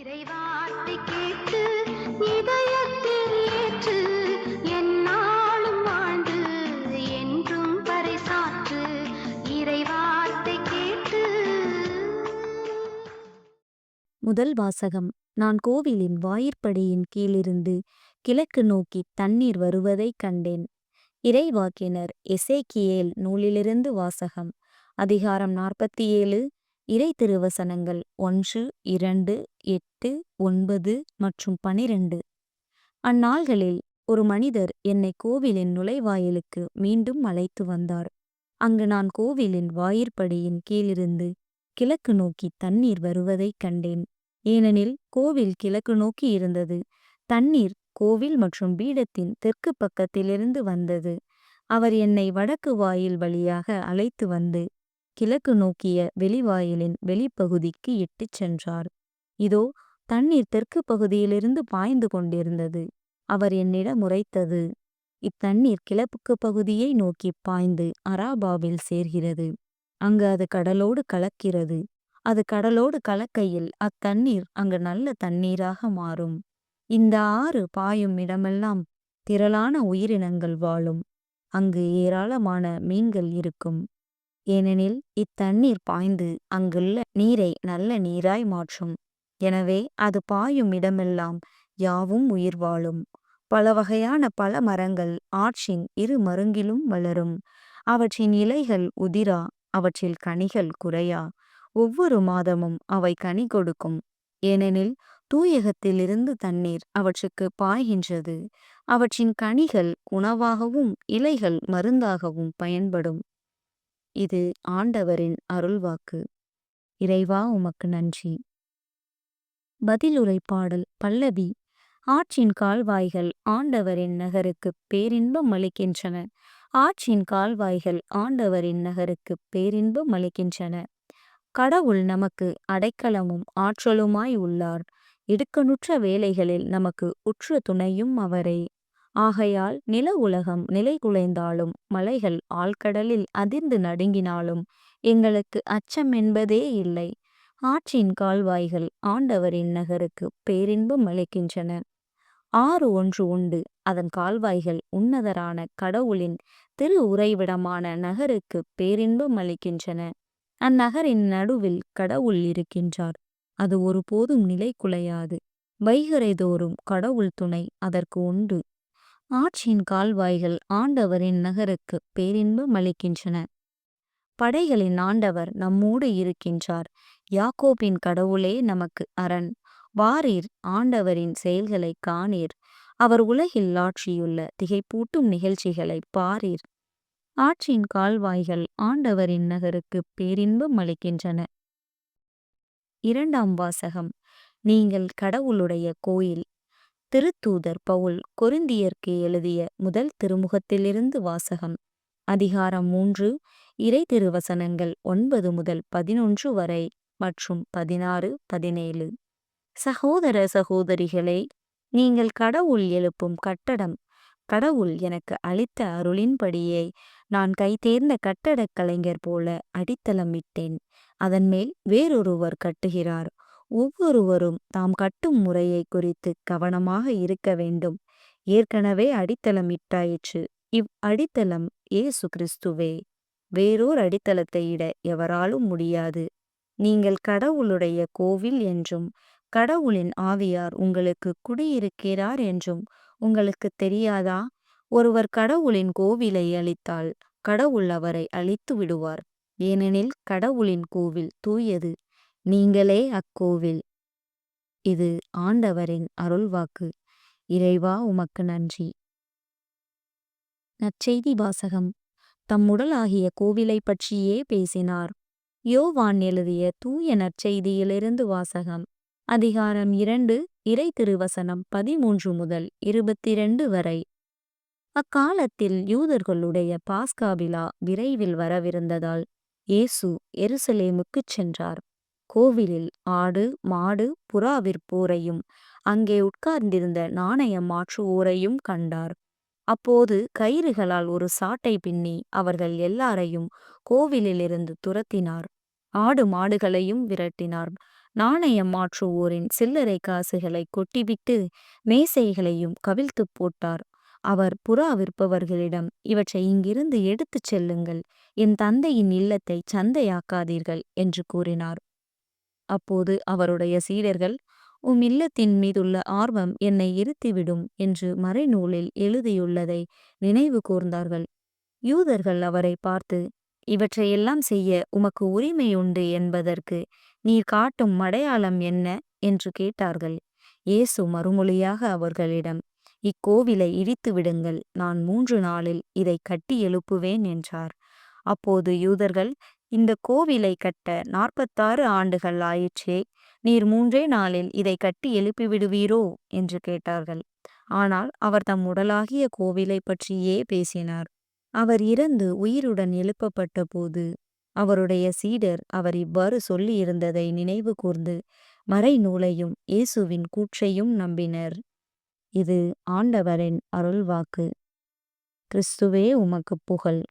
இறைவார்த்தை கேட்டு இதயத்தில் ஏற்று எந்நாளும் வாழ்ந்து என்றும் பறைசாற்று இறைவார்த்தை கேட்டு. முதல் வாசகம். நான் கோவிலின் வாயிற்படியின் கீழிருந்து கிழக்கு நோக்கி தண்ணீர் வருவதைக் கண்டேன். இறைவாக்கினர் எசேக்கியேல் நூலிலிருந்து வாசகம். அதிகாரம் 47. இறை திருவசனங்கள் 1, 2, 8, 9 மற்றும் 12. அந்நாள்களில் ஒரு மனிதர் என்னை கோவிலின் நுழைவாயிலுக்கு மீண்டும் அழைத்து வந்தார். அங்கு நான் கோவிலின் வாயிற்படியின் கீழிருந்து கிழக்கு நோக்கி தண்ணீர் வருவதைக் கண்டேன். ஏனெனில் கோவில் கிழக்கு நோக்கி இருந்தது. தண்ணீர் கோவில் மற்றும் பீடத்தின் தெற்கு பக்கத்திலிருந்து வந்தது. அவர் என்னை வடக்கு வாயில் வழியாக அழைத்து வந்து கிழக்கு நோக்கிய வெளிவாயிலின் வெளிப்பகுதிக்கு இட்டுச் சென்றார். இதோ தண்ணீர் தெற்கு பகுதியிலிருந்து பாய்ந்து கொண்டிருந்தது. அவர் என்னிடம் உரைத்தது, இத்தண்ணீர் கிழக்கு பகுதியை நோக்கி பாய்ந்து அராபாவில் சேர்கிறது. அங்கு அது கடலோடு கலக்கிறது. அது கடலோடு கலக்கையில் அத்தண்ணீர் அங்கு நல்ல தண்ணீராக மாறும். இந்த ஆறு பாயும் இடமெல்லாம் திரளான உயிரினங்கள் வாழும். அங்கு ஏராளமான மீன்கள் இருக்கும். ஏனெனில் இத்தண்ணீர் பாய்ந்து அங்குள்ள நீரை நல்ல நீராய் மாற்றும். எனவே அது பாயும் இடமெல்லாம் யாவும் உயிர் வாழும். பல வகையான பல மரங்கள் ஆற்றின் இரு மருங்கிலும் வளரும். அவற்றின் இலைகள் உதிரா, அவற்றில் கனிகள் குறையா. ஒவ்வொரு மாதமும் அவை கனி கொடுக்கும். ஏனெனில் தூயகத்திலிருந்து தண்ணீர் அவற்றுக்கு பாய்கின்றது. அவற்றின் கனிகள் உணவாகவும் இலைகள் மருந்தாகவும் பயன்படும். இது ஆண்டவரின் அருள்வாக்கு. இறைவா, உமக்கு நன்றி. பதிலுரை பாடல். பல்லவி. ஆற்றின் கால்வாய்கள் ஆண்டவரின் நகருக்கு பேரின்பம் அளிக்கின்றன. ஆற்றின் கால்வாய்கள் ஆண்டவரின் நகருக்கு பேரின்பம் அளிக்கின்றன. கடவுள் நமக்கு அடைக்கலமும் ஆற்றலுமாய் உள்ளார். இடுக்கணுற்ற வேளைகளில் நமக்கு உற்ற துணையும் அவரே. ஆகையால் நில உலகம் நிலை குலைந்தாலும் மலைகள் ஆழ்கடலில் அதிர்ந்து நடுங்கினாலும் எங்களுக்கு அச்சம் என்பதே இல்லை. ஆற்றின் கால்வாய்கள் ஆண்டவரின் நகருக்கு பேரின்பம் அளிக்கின்றன. ஆறு ஒன்று உண்டு, அதன் கால்வாய்கள் உன்னதரான கடவுளின் திரு உறைவிடமான நகருக்கு பேரின்பம் அளிக்கின்றன. அந்நகரின் நடுவில் கடவுள் இருக்கின்றார். அது ஒருபோதும் நிலை குலையாது. வைகறை தோறும் கடவுள் துணை அதற்கு உண்டு. ஆற்றின் கால்வாய்கள் ஆண்டவரின் நகருக்கு பேரின்பம் அளிக்கின்றன. படைகளின் ஆண்டவர் நம்மோடு இருக்கின்றார். யாக்கோபின் கடவுளே நமக்கு அரண். வாரீர், ஆண்டவரின் செயல்களை காணீர். அவர் உலகில் ஆற்றியுள்ள திகைப்பூட்டும் நிகழ்ச்சிகளை பாரீர். ஆற்றின் கால்வாய்கள் ஆண்டவரின் நகருக்கு பேரின்பம் அளிக்கின்றன. இரண்டாம் வாசகம். நீங்கள் கடவுளுடைய கோயில். திருத்தூதர் பவுல் கொரிந்தியருக்கு எழுதிய முதல் திருமுகத்திலிருந்து வாசகம். அதிகாரம் 3. இறை திருவசனங்கள் 9 முதல் 11 வரை மற்றும் 16, 17. சகோதர சகோதரிகளே, நீங்கள் கடவுள் எழுப்பும் கட்டடம். கடவுள் எனக்கு அளித்த அருளின்படியே நான் கைதேர்ந்த கட்டடக் கலைஞர் போல அடித்தளமிட்டேன். அதன் மேல் வேறொருவர் கட்டுகிறார். ஒவ்வொருவரும் தாம் கட்டும் முறையை குறித்து கவனமாக இருக்க வேண்டும். ஏற்கனவே அடித்தளமிட்டாயிற்று. அடித்தளம் இயேசு கிறிஸ்துவே. வேறோர் அடித்தளத்தை இட எவராலும் முடியாது. நீங்கள் கடவுளுடைய கோவில் என்றும் கடவுளின் ஆவியார் உங்களுக்கு குடியிருக்கிறார் என்றும் உங்களுக்கு தெரியாதா? ஒருவர் கடவுளின் கோவிலை அழித்தால் கடவுள் அவரை அழித்து விடுவார். ஏனெனில் கடவுளின் கோவில் தூயது. நீங்களே அக்கோவில். இது ஆண்டவரின் அருள்வாக்கு. இறைவா, உமக்கு நன்றி. நற்செய்தி வாசகம். தம் உடலாகிய கோவிலை பற்றியே பேசினார். யோவான் எழுதிய தூய நற்செய்தியிலிருந்து வாசகம். அதிகாரம் 2. இறை திருவசனம் 13 முதல் 22 வரை. அக்காலத்தில் யூதர்களுடைய பாஸ்கா விழா விரைவில் வரவிருந்ததால் இயேசு எருசலேமுக்குச் சென்றார். கோவிலில் ஆடு மாடு புறா விற்போரையும் அங்கே உட்கார்ந்திருந்த நாணயம் மாற்றுவோரையும் கண்டார். அப்போது கயிறுகளால் ஒரு சாட்டை பின்னி அவர்கள் எல்லாரையும் கோவிலிலிருந்து துரத்தினார். ஆடு மாடுகளையும் விரட்டினார். நாணயம் மாற்றுவோரின் சில்லறை காசுகளை கொட்டிவிட்டு மேசைகளையும் கவிழ்த்து போட்டார். அவர் புறா விற்பவர்களிடம், இவற்றை இங்கிருந்து எடுத்துச் செல்லுங்கள், என் தந்தையின் இல்லத்தை சந்தையாக்காதீர்கள் என்று கூறினார். அப்போது அவருடைய சீடர்கள், இல்லத்தின் மீதுள்ள ஆர்வம் என்னை இருத்திவிடும் என்று மறைநூலில் எழுதியுள்ளதை நினைவு கூர்ந்தார்கள். யூதர்கள் அவரை பார்த்து, இவற்றையெல்லாம் செய்ய உமக்கு உரிமை உண்டு என்பதற்கு நீர் காட்டும் அடையாளம் என்ன என்று கேட்டார்கள். இயேசு மறுமொழியாக அவர்களிடம், இக்கோவிலை இடித்து விடுங்கள், நான் 3 நாளில் இதை கட்டி எழுப்புவேன் என்றார். அப்போது யூதர்கள், இந்த கோவிலை கட்ட 46 ஆண்டுகள் ஆயிற்றே, நீர் 3 நாளில் இதை கட்டி எழுப்பிவிடுவீரோ என்று கேட்டார்கள். ஆனால் அவர் தம் உடலாகிய கோவிலை பற்றியே பேசினார். அவர் இறந்து உயிருடன் எழுப்பப்பட்ட போது அவருடைய சீடர் அவர் இவ்வாறு சொல்லியிருந்ததை நினைவு கூர்ந்து மறைநூலையும் இயேசுவின் கூற்றையும் நம்பினர். இது ஆண்டவரின் அருள்வாக்கு. கிறிஸ்துவே உமக்கு புகழ்.